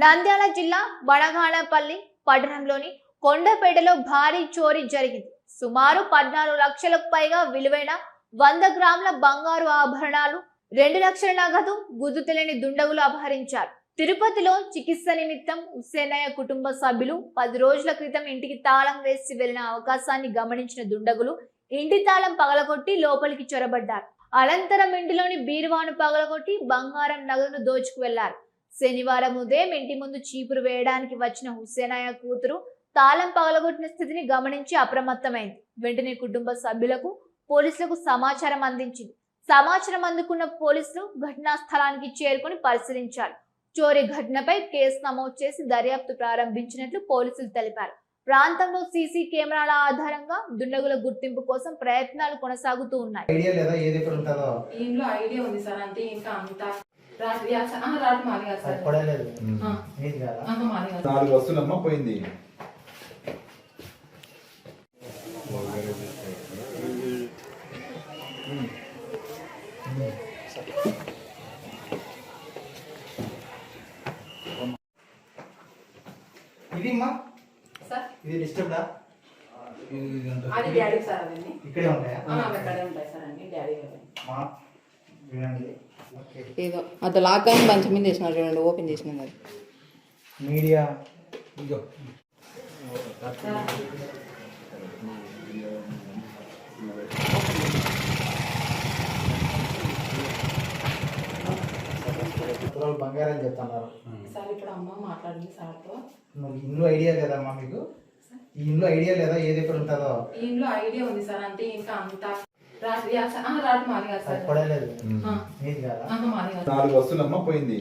నంద్యాల జిల్లా బనగానపల్లి పట్టణంలోని కొండపేటలో భారీ చోరీ జరిగింది. సుమారు 14 లక్షలకు పైగా విలువైన 100 గ్రాముల బంగారు ఆభరణాలు, 2 లక్షల నగదు, గుర్తు తెలియని దుండగులు అపహరించారు. తిరుపతిలో చికిత్స నిమిత్తం హుస్సేనయ్య కుటుంబ సభ్యులు 10 రోజుల క్రితం ఇంటికి తాళం వేసి వెళ్లిన అవకాశాన్ని గమనించిన దుండగులు ఇంటి తాళం పగలగొట్టి లోపలికి చొరబడ్డారు. అనంతరం ఇంటిలోని బీరువాను పగలగొట్టి బంగారం, నగదును దోచుకు వెళ్లారు. శనివారం ఉదయం ఇంటి ముందు చీపురు వేయడానికి వచ్చిన హుస్సేనయ్య కూతురు తాళం పగలగొట్టిన స్థితిని గమనించి అప్రమత్తమైంది. వెంటనే కుటుంబ సభ్యులకు, పోలీసులకు సమాచారం అందించింది. సమాచారం అందుకున్న పోలీసులు ఘటనా స్థలానికి చేరుకుని పరిశీలించారు. చోరీ ఘటనపై కేసు నమోదు చేసి దర్యాప్తు ప్రారంభించినట్లు పోలీసులు తెలిపారు. ప్రాంతంలో సీసీ కెమెరాల ఆధారంగా దుండగుల గుర్తింపు కోసం ప్రయత్నాలు కొనసాగుతూ ఉన్నాయి. 4 వస్తువులమ్మ పోయింది. ఇది అమ్మా సార్, ఇది డిస్టర్బ్డా? అది డాడీ సార్, అవన్నీ ఇక్కడే ఉంటాయా? అక్కడే ఉంటాయి సార్ అన్ని డాడీ. మా వినండి. ఓకే, ఏదో అది లాక్ కానీ మంచి మీద చేసిన చూడండి, ఓపెన్ చేసినాం కదా మీడియా. ఇగో బంగారం చెప్తున్నారు సార్. ఇప్పుడు అమ్మ మాట్లాడింది సార్తో. ఇంట్లో ఐడియా లేదమ్మా మీకు? ఈ ఇంట్లో ఐడియా లేదా ఏది ఎక్కడ ఉంటుందో? ఈ ఇంట్లో ఐడియా ఉంది సార్, అంతే. ఇంకా అంతా రాటు మాది కదా సార్. పడలేదు మీది కదా? మాది కదా. 4 వస్తువులమ్మ పోయింది.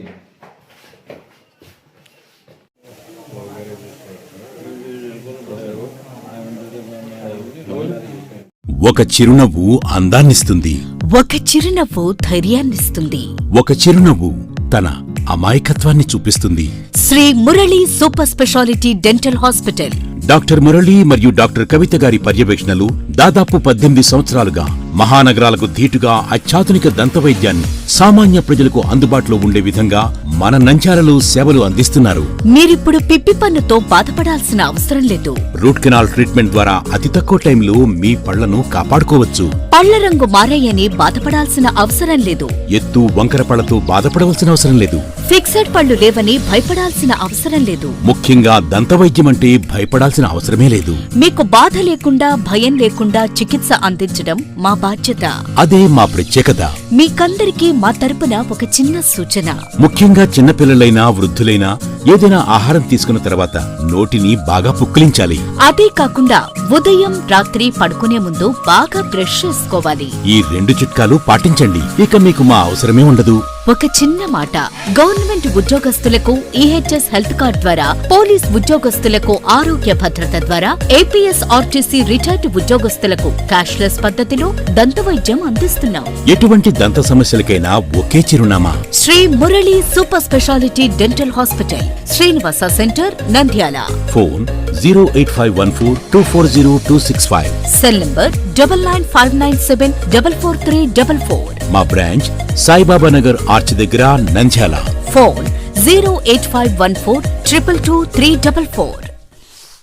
ఒక చిరునవ్వు అందాన్నిస్తుంది. ఒక చిరునవ్వు ధైర్యాన్నిస్తుంది. ఒక చిరునవ్వు తన అమాయకత్వాన్ని చూపిస్తుంది. Shri Murali super speciality dental hospital. Doctor Murali మరియు డాక్టర్ కవిత గారి పర్యవేక్షణలు దాదాపు 18 సంవత్సరాలుగా మహానగరాలకు ధీటుగా అత్యాధునిక దంతవైద్యాన్ని సామాన్య ప్రజలకు అందుబాటులో ఉండే విధంగా మన నంద్యాలలో సేవలు అందిస్తున్నారు. మీరిప్పుడు పిప్పి పన్నుతో బాధపడాల్సిన అవసరం లేదు. రూట్ కెనాల్ ట్రీట్మెంట్ ద్వారా అతి తక్కువ టైంలో మీ పళ్లను కాపాడుకోవచ్చు. పళ్ల రంగు మారాయని బాధపడాల్సిన అవసరం లేదు. ఎత్తు వంకర పళ్లతో బాధపడవలసిన అవసరం లేదు. ఫిక్సెడ్ పళ్లు లేవని భయపడాల్సిన అవసరం లేదు. ముఖ్యంగా దంతవైద్యం అంటే భయపడాల్సిన అవసరమే లేదు. మీకు బాధ లేకుండా, భయం లేకుండా చికిత్స అందించడం మా బాధ్యత. అదే మా ప్రత్యేకత. మీకందరికీ మా తరపున ఒక చిన్న సూచన. ముఖ్యంగా చిన్నపిల్లలైనా, వృద్ధులైనా ఏదైనా ఆహారం తీసుకున్న తర్వాత నోటిని బాగా పుక్కిలించాలి. అదే కాకుండా ఉదయం, రాత్రి పడుకునే ముందు బాగా బ్రష్ చేసుకోవాలి. ఈ 2 చిట్కాలు పాటించండి, ఇక మీకు మా అవసరమే ఉండదు. ఒక చిన్న మాట, గవర్నమెంట్ ఉద్యోగస్తులకు ఈహెచ్ఎస్ హెల్త్ కార్డ్ ద్వారా, పోలీస్ ఉద్యోగస్తులకు ఆరోగ్య భద్రత ద్వారా, ఏపీఎస్ ఆర్టీసీ రిటైర్డ్ ఉద్యోగస్తులకు క్యాష్లెస్ పద్ధతిలో దంతవైద్యం అందిస్తున్నాం. ఎటువంటి దంత సమస్యలకైనా ఒకే చిరునామా, Shri Murali super speciality dental hospital, Srinivasa centre, Nandyal. Phone 08514240265. Cell number 9959744344. మా బ్రాంచ్ సాయిబాబా నగర్ ఆర్చ్ దగ్గర, నంద్యాల. ఫోన్ 08514222344.